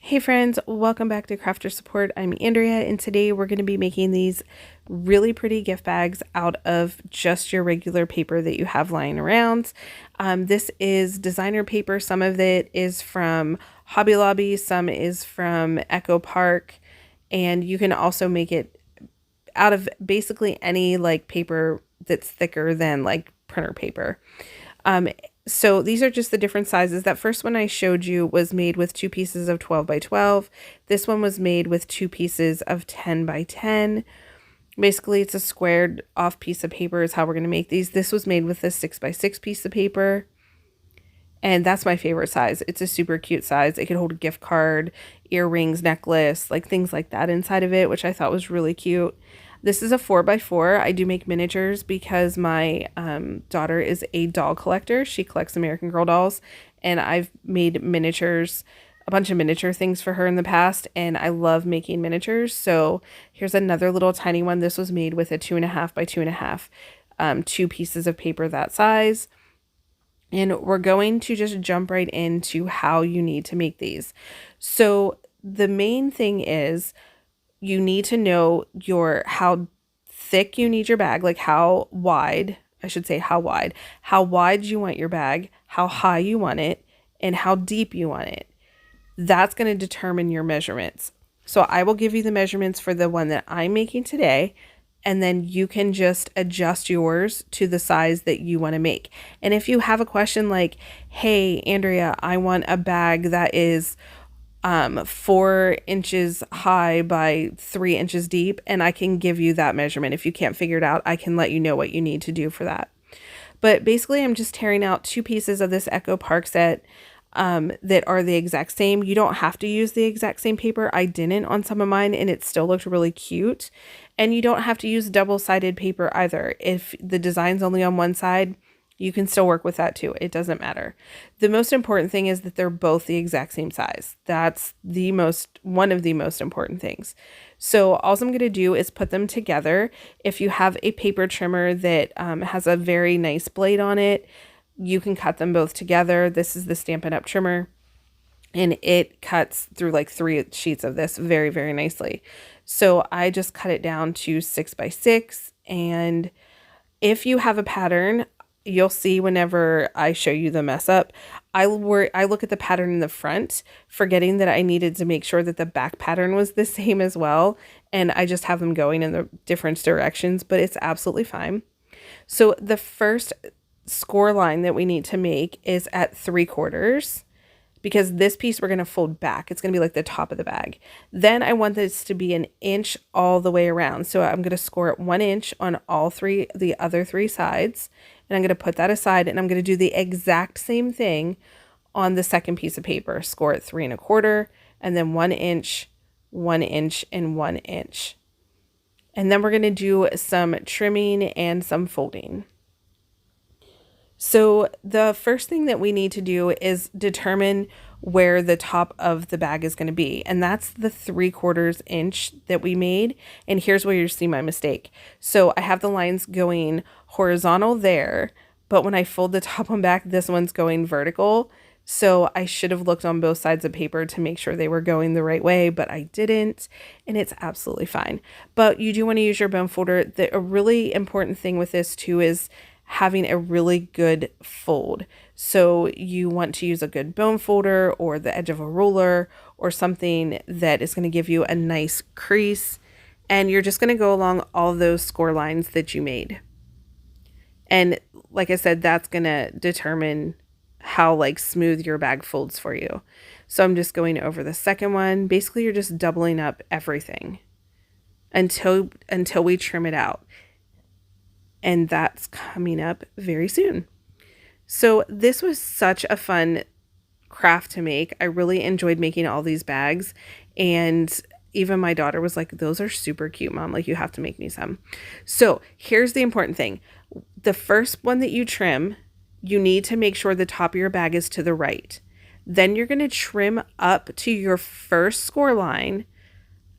Hey friends, welcome back to Crafter Support. I'm Andrea, and today we're going to be making these really pretty gift bags out of just your regular paper that you have lying around. This is designer paper. Some of it is from Hobby Lobby, some is from Echo Park, and you can also make it out of basically any like paper that's thicker than like printer paper. So these are just the different sizes. That first one I showed you was made with 2 pieces of 12 by 12. This one was made with 2 pieces of 10 by 10. Basically, it's a squared off piece of paper is how we're going to make these. This was made with a 6 by 6 piece of paper. And that's my favorite size. It's a super cute size. It could hold a gift card, earrings, necklace, like things like that inside of it, which I thought was really cute. This is a 4 by 4. I do make miniatures because my daughter is a doll collector. She collects American Girl dolls, and I've made miniatures, a bunch of miniature things for her in the past, and I love making miniatures. So here's another little tiny one. This was made with a 2.5 by 2.5, 2 pieces of paper that size. And we're going to just jump right into how you need to make these. So the main thing is you need to know how thick you need your bag, like how wide you want your bag, how high you want it, and how deep you want it. That's going to determine your measurements. So I will give you the measurements for the one that I'm making today, and then you can just adjust yours to the size that you want to make. And if you have a question like, hey, Andrea, I want a bag that is 4 inches high by 3 inches deep, and I can give you that measurement. If you can't figure it out, I can let you know what you need to do for that. But basically, I'm just tearing out 2 pieces of this Echo Park set that are the exact same. You don't have to use the exact same paper. I didn't on some of mine, and it still looked really cute. And you don't have to use double-sided paper either. If the design's only on one side, you can still work with that too. It doesn't matter. The most important thing is that they're both the exact same size. That's one of the most important things. So all I'm going to do is put them together. If you have a paper trimmer that has a very nice blade on it, you can cut them both together. This is the Stampin' Up! Trimmer, and it cuts through like 3 sheets of this very, very nicely. So I just cut it down to 6 by 6. And if you have a pattern, you'll see whenever I show you the mess up, I look at the pattern in the front, forgetting that I needed to make sure that the back pattern was the same as well. And I just have them going in the different directions, but it's absolutely fine. So the first score line that we need to make is at 3/4, because this piece we're going to fold back. It's going to be like the top of the bag. Then I want this to be 1 inch all the way around. So I'm going to score it 1 inch on the other 3 sides. And I'm going to put that aside, and I'm going to do the exact same thing on the second piece of paper. Score it 3 1/4, and then 1 inch, 1 inch, and 1 inch. And then we're going to do some trimming and some folding. So the first thing that we need to do is determine where the top of the bag is going to be. And that's the 3/4 inch that we made. And here's where you see my mistake. So I have the lines going horizontal there, but when I fold the top one back, this one's going vertical. So I should have looked on both sides of paper to make sure they were going the right way, but I didn't, and it's absolutely fine. But you do want to use your bone folder. A really important thing with this too is having a really good fold. So you want to use a good bone folder or the edge of a ruler or something that is going to give you a nice crease. And you're just going to go along all those score lines that you made. And like I said, that's going to determine how like smooth your bag folds for you. So I'm just going over the second one. Basically, you're just doubling up everything until we trim it out. And that's coming up very soon. So this was such a fun craft to make. I really enjoyed making all these bags, and even my daughter was like, those are super cute, Mom. Like, you have to make me some. So here's the important thing. The first one that you trim, you need to make sure the top of your bag is to the right. Then you're going to trim up to your first score line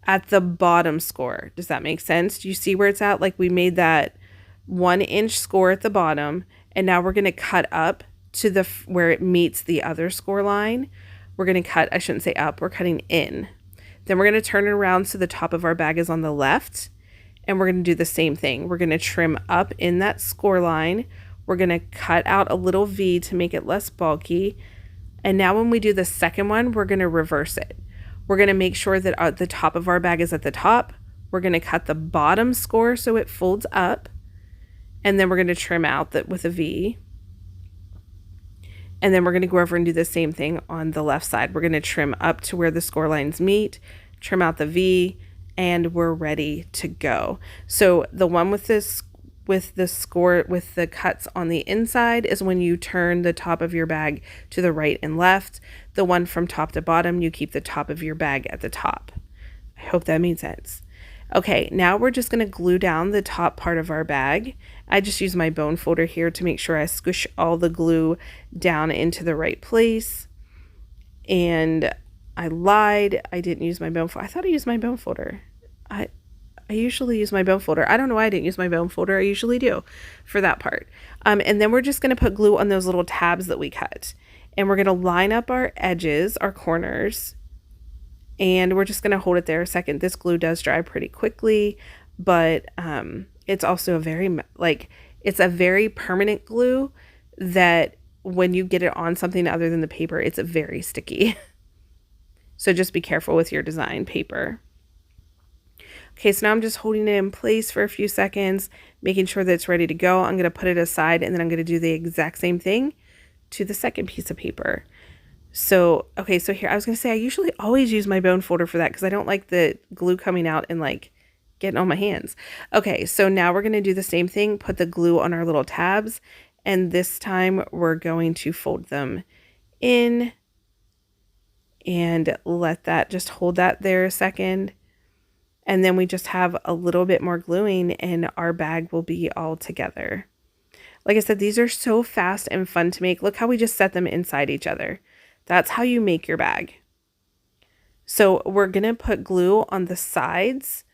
at the bottom score. Does that make sense? Do you see where it's at? Like, we made that 1 inch score at the bottom, and now we're going to cut up to where it meets the other score line. we're going to cut, I shouldn't say up, we're cutting in. Then we're going to turn it around so the top of our bag is on the left. And we're going to do the same thing. We're going to trim up in that score line. We're going to cut out a little V to make it less bulky. And now when we do the second one, we're going to reverse it. We're going to make sure that the top of our bag is at the top. We're going to cut the bottom score so it folds up. And then we're going to trim out that with a V. And then we're going to go over and do the same thing on the left side. We're going to trim up to where the score lines meet, trim out the V, and we're ready to go. So the one with this, with the cuts on the inside is when you turn the top of your bag to the right and left. The one from top to bottom, you keep the top of your bag at the top. I hope that made sense. Okay, now we're just going to glue down the top part of our bag. I just use my bone folder here to make sure I squish all the glue down into the right place. And I lied. I didn't use my bone folder. I thought I used my bone folder. I usually use my bone folder. I don't know why I didn't use my bone folder. I usually do for that part. And then we're just going to put glue on those little tabs that we cut. And we're going to line up our edges, our corners. And we're just going to hold it there a second. This glue does dry pretty quickly, but it's also a very, it's a very permanent glue that when you get it on something other than the paper, it's very sticky. So just be careful with your design paper. Okay, so now I'm just holding it in place for a few seconds, making sure that it's ready to go. I'm going to put it aside, and then I'm going to do the exact same thing to the second piece of paper. So, okay, so here, I was going to say, I usually always use my bone folder for that because I don't like the glue coming out and getting on my hands. Okay, so now we're going to do the same thing, put the glue on our little tabs, and this time we're going to fold them in and let that, just hold that there a second. And then we just have a little bit more gluing and our bag will be all together. Like I said, these are so fast and fun to make. Look how we just set them inside each other. That's how you make your bag. So we're going to put glue on the sides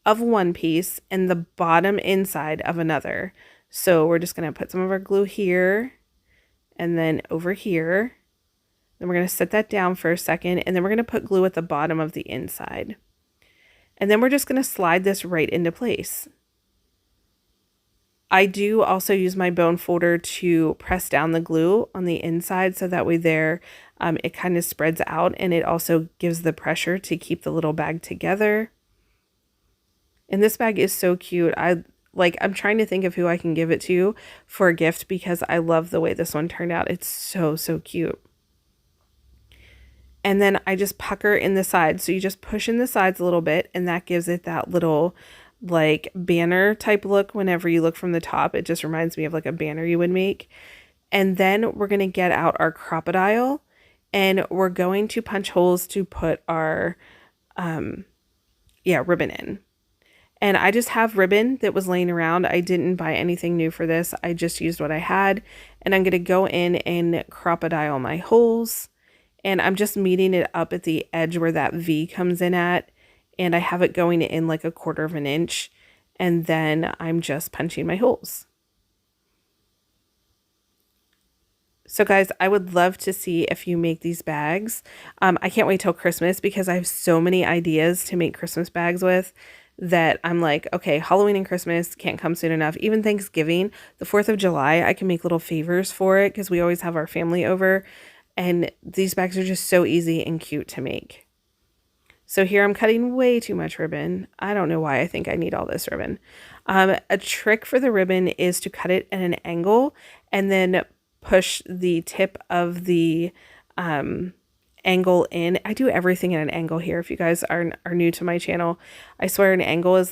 of one piece and the bottom inside of another. So we're just going to put some of our glue here and then over here. Then we're going to set that down for a second, and then we're going to put glue at the bottom of the inside. And then we're just going to slide this right into place. I do also use my bone folder to press down the glue on the inside so that way there it kind of spreads out, and it also gives the pressure to keep the little bag together. And this bag is so cute. I'm trying to think of who I can give it to for a gift because I love the way this one turned out. It's so, so cute. And then I just pucker in the sides. So you just push in the sides a little bit, and that gives it that little banner type look. Whenever you look from the top, it just reminds me of a banner you would make. And then we're going to get out our crocodile, and we're going to punch holes to put our ribbon in. And I just have ribbon that was laying around. I didn't buy anything new for this. I just used what I had, and I'm going to go in and crocodile my holes. And I'm just meeting it up at the edge where that V comes in at. And I have it going in 1/4 inch. And then I'm just punching my holes. So guys, I would love to see if you make these bags. I can't wait till Christmas because I have so many ideas to make Christmas bags with that I'm like, okay, Halloween and Christmas can't come soon enough. Even Thanksgiving, the 4th of July, I can make little favors for it because we always have our family over. And these bags are just so easy and cute to make. So here I'm cutting way too much ribbon. I don't know why I think I need all this ribbon. A trick for the ribbon is to cut it at an angle and then push the tip of the angle in. I do everything at an angle here. If you guys are new to my channel, I swear an angle is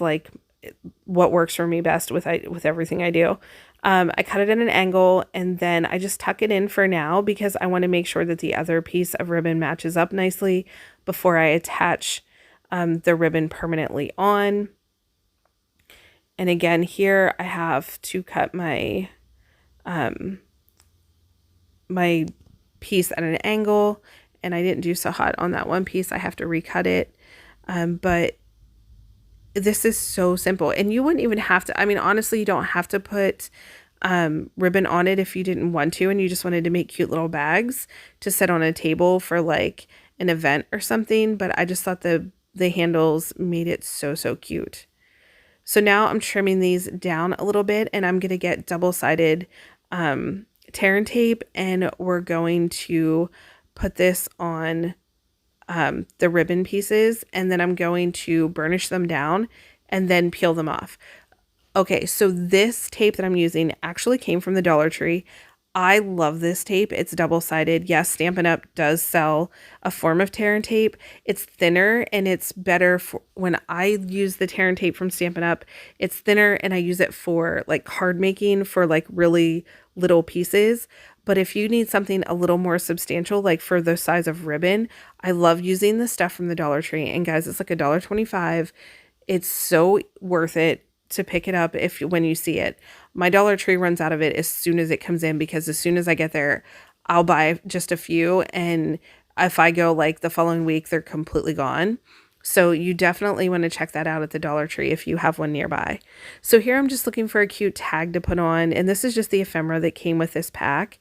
what works for me best with everything I do. I cut it at an angle, and then I just tuck it in for now because I want to make sure that the other piece of ribbon matches up nicely before I attach the ribbon permanently on. And again, here I have to cut my my piece at an angle, and I didn't do so hot on that one piece. I have to recut it. But this is so simple, and you wouldn't even have to, honestly, you don't have to put ribbon on it if you didn't want to and you just wanted to make cute little bags to set on a table for like an event or something. But I just thought the handles made it so, so cute. So now I'm trimming these down a little bit, and I'm going to get double-sided tear and tape, and we're going to put this on the ribbon pieces, and then I'm going to burnish them down and then peel them off. Okay, so this tape that I'm using actually came from the Dollar Tree. I love this tape. It's double-sided. Yes, Stampin' Up! Does sell a form of tear and tape. It's thinner and it's better for when I use the tear and tape from Stampin' Up! It's thinner and I use it for like card making for like really little pieces. But if you need something a little more substantial, like for the size of ribbon, I love using the stuff from the Dollar Tree. And guys, it's like $1.25. It's so worth it to pick it up when you see it. My Dollar Tree runs out of it as soon as it comes in, because as soon as I get there, I'll buy just a few, and if I go like the following week, they're completely gone. So you definitely want to check that out at the Dollar Tree if you have one nearby. So here I'm just looking for a cute tag to put on, and this is just the ephemera that came with this pack.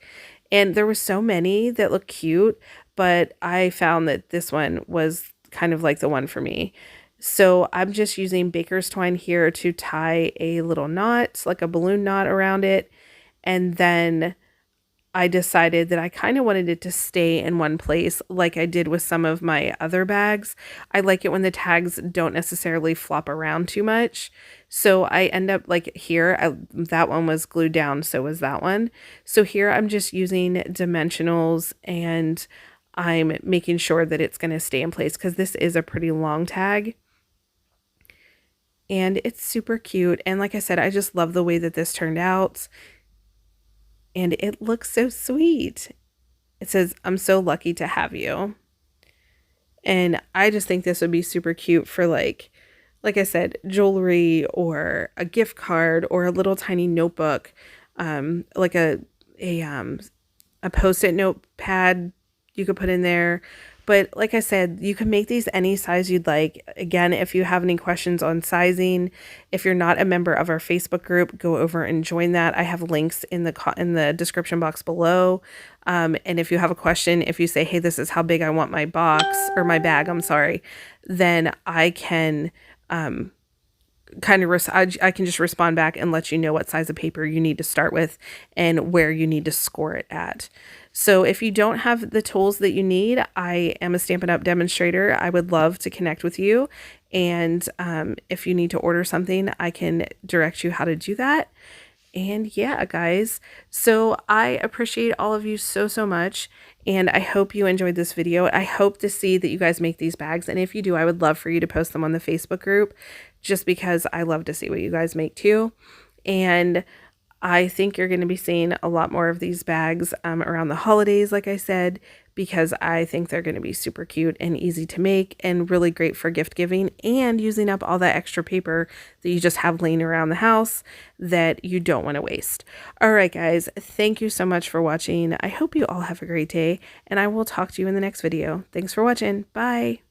And there were so many that look cute, but I found that this one was kind of like the one for me. So I'm just using baker's twine here to tie a little knot, like a balloon knot around it. And then I decided that I kind of wanted it to stay in one place like I did with some of my other bags. I like it when the tags don't necessarily flop around too much. So I end up like here, that one was glued down, so was that one. So here I'm just using dimensionals, and I'm making sure that it's going to stay in place because this is a pretty long tag. And it's super cute. And like I said, I just love the way that this turned out. And it looks so sweet. It says, "I'm so lucky to have you." And I just think this would be super cute for like I said, jewelry or a gift card or a little tiny notebook, like a Post-it notepad you could put in there. But like I said, you can make these any size you'd like. Again, if you have any questions on sizing, if you're not a member of our Facebook group, go over and join that. I have links in the description box below. And if you have a question, if you say, "Hey, this is how big I want my box or my bag," I'm sorry, then I can I can just respond back and let you know what size of paper you need to start with and where you need to score it at. So if you don't have the tools that you need, I am a Stampin' Up! Demonstrator. I would love to connect with you. And if you need to order something, I can direct you how to do that. And yeah, guys, so I appreciate all of you so, so much. And I hope you enjoyed this video. I hope to see that you guys make these bags. And if you do, I would love for you to post them on the Facebook group, just because I love to see what you guys make too. And I think you're going to be seeing a lot more of these bags around the holidays, like I said, because I think they're going to be super cute and easy to make and really great for gift giving and using up all that extra paper that you just have laying around the house that you don't want to waste. All right, guys, thank you so much for watching. I hope you all have a great day, and I will talk to you in the next video. Thanks for watching. Bye.